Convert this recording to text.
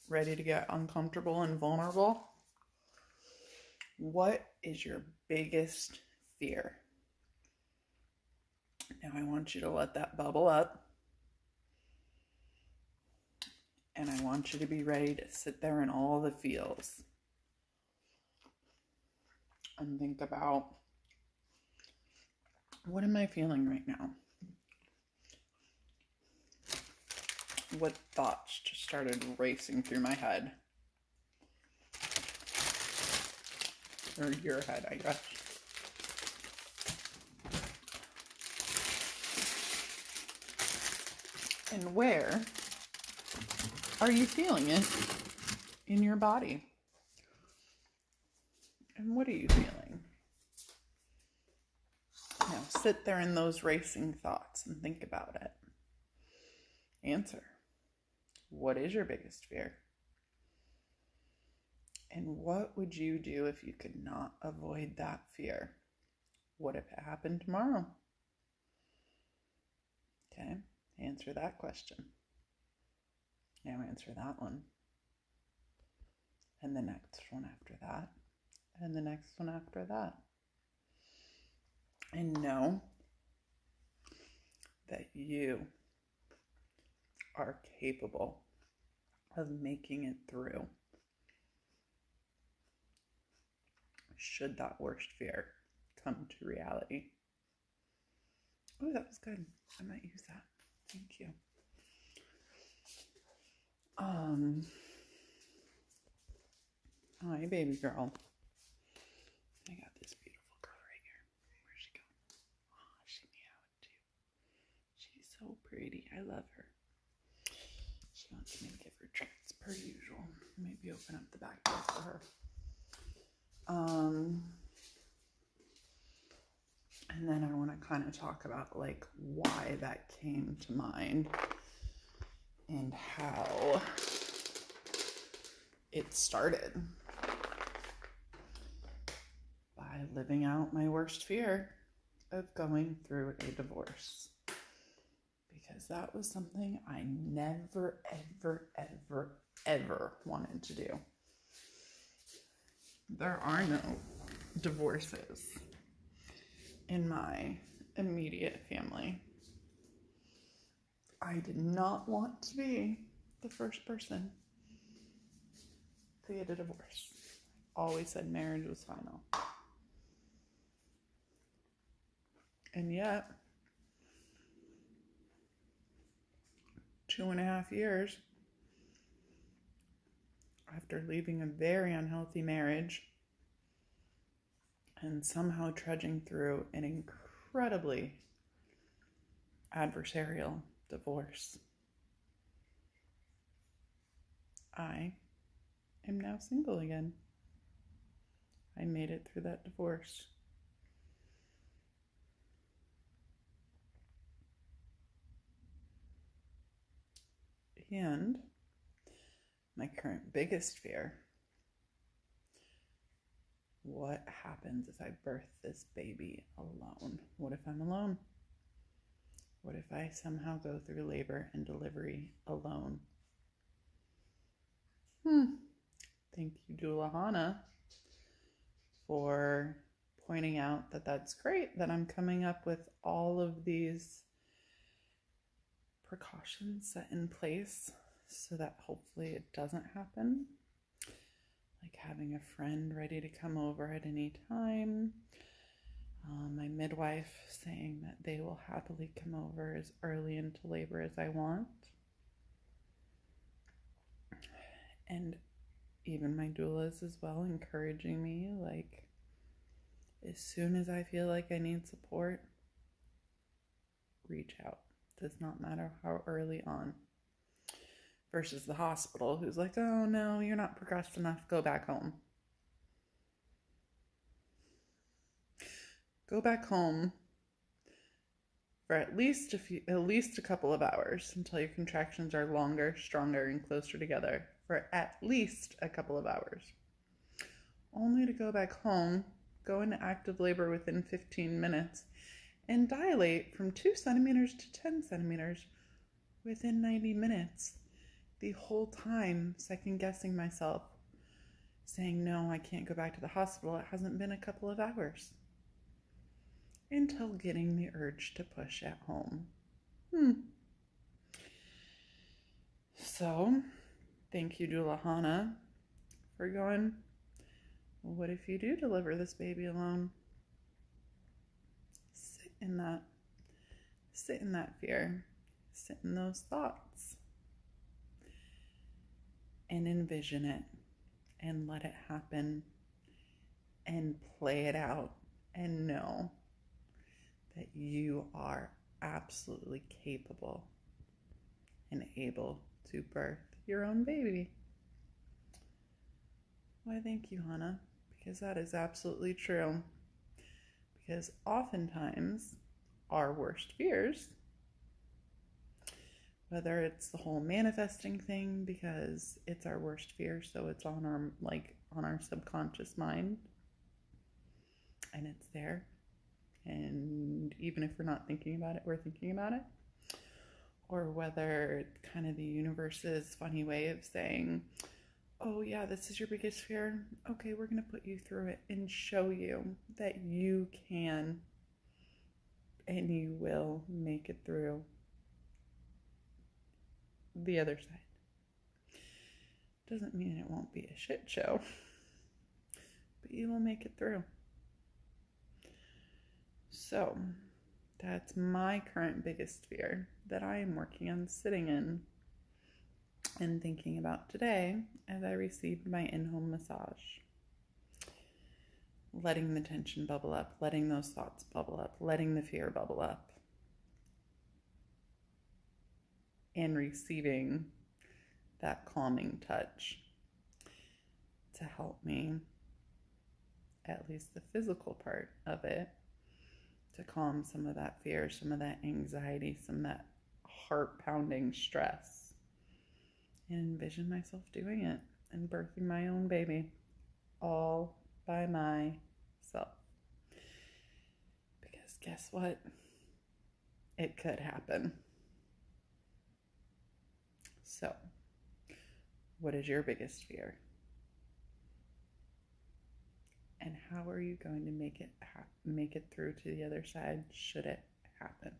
Ready to get uncomfortable and vulnerable? What is your biggest fear? Now I want you to let that bubble up. And I want you to be ready to sit there in all the feels. And think about, what am I feeling right now? What thoughts just started racing through my head? Or your head, I guess. And where are you feeling it in your body? And what are you feeling? Now sit there in those racing thoughts and think about it. Answer. What is your biggest fear? And what would you do if you could not avoid that fear? What if it happened tomorrow? Okay, answer that question. Now answer that one. And the next one after that. And the next one after that. And know that you are capable of making it through should that worst fear come to reality. Oh, that was good. I might use that. Thank you. Hi, baby girl. I got this beautiful girl right here. Where'd she go? Oh, she meowed too. She's so pretty. I love her. She wants me to give her treats per usual. Maybe open up the back door for her. And then I want to kind of talk about like why that came to mind and how it started by living out my worst fear of going through a divorce. Because that was something I never, ever wanted to do. There are no divorces in my immediate family. I did not want to be the first person to get a divorce. Always said marriage was final. And yet, 2.5 years after leaving a very unhealthy marriage and somehow trudging through an incredibly adversarial divorce, I am now single again. I made it through that divorce. And my current biggest fear: what happens if I birth this baby alone? What if I'm alone? What if I somehow go through labor and delivery alone? Thank you, Doula Hana, for pointing out that that's great that I'm coming up with all of these precautions set in place so that hopefully it doesn't happen. Like having a friend ready to come over at any time. My midwife saying that they will happily come over as early into labor as I want. And even my doulas as well encouraging me, like, as soon as I feel like I need support, reach out. Does not matter how early on. Versus the hospital, who's like, oh no, you're not progressed enough, go back home. Go back home for at least a couple of hours until your contractions are longer, stronger, and closer together for at least a couple of hours. Only to go back home, go into active labor within 15 minutes, and dilate from 2 centimeters to 10 centimeters within 90 minutes. the whole time second guessing myself, saying, no, I can't go back to the hospital. It hasn't been a couple of hours. Until getting the urge to push at home. So, thank you, Doula Hannah, for going, well, what if you do deliver this baby alone? Sit in that. Sit in that fear. Sit in those thoughts. And envision it. And let it happen. And play it out. And know that you are absolutely capable and able to birth your own baby. Why, thank you, Hannah, because that is absolutely true. Because oftentimes our worst fears, whether it's the whole manifesting thing because it's our worst fear, so it's on our subconscious mind and it's there, and even if we're not thinking about it, we're thinking about it. Or whether kind of the universe's funny way of saying, oh yeah, this is your biggest fear. Okay, we're going to put you through it and show you that you can and you will make it through the other side. Doesn't mean it won't be a shit show, but you will make it through. So that's my current biggest fear that I am working on sitting in and thinking about today as I received my in-home massage. Letting the tension bubble up, letting those thoughts bubble up, letting the fear bubble up, and receiving that calming touch to help me, at least the physical part of it, to calm some of that fear, some of that anxiety, some of that heart-pounding stress, and envision myself doing it and birthing my own baby all by myself. Because guess what? It could happen. So, what is your biggest fear? And how are you going to make it through to the other side should it happen?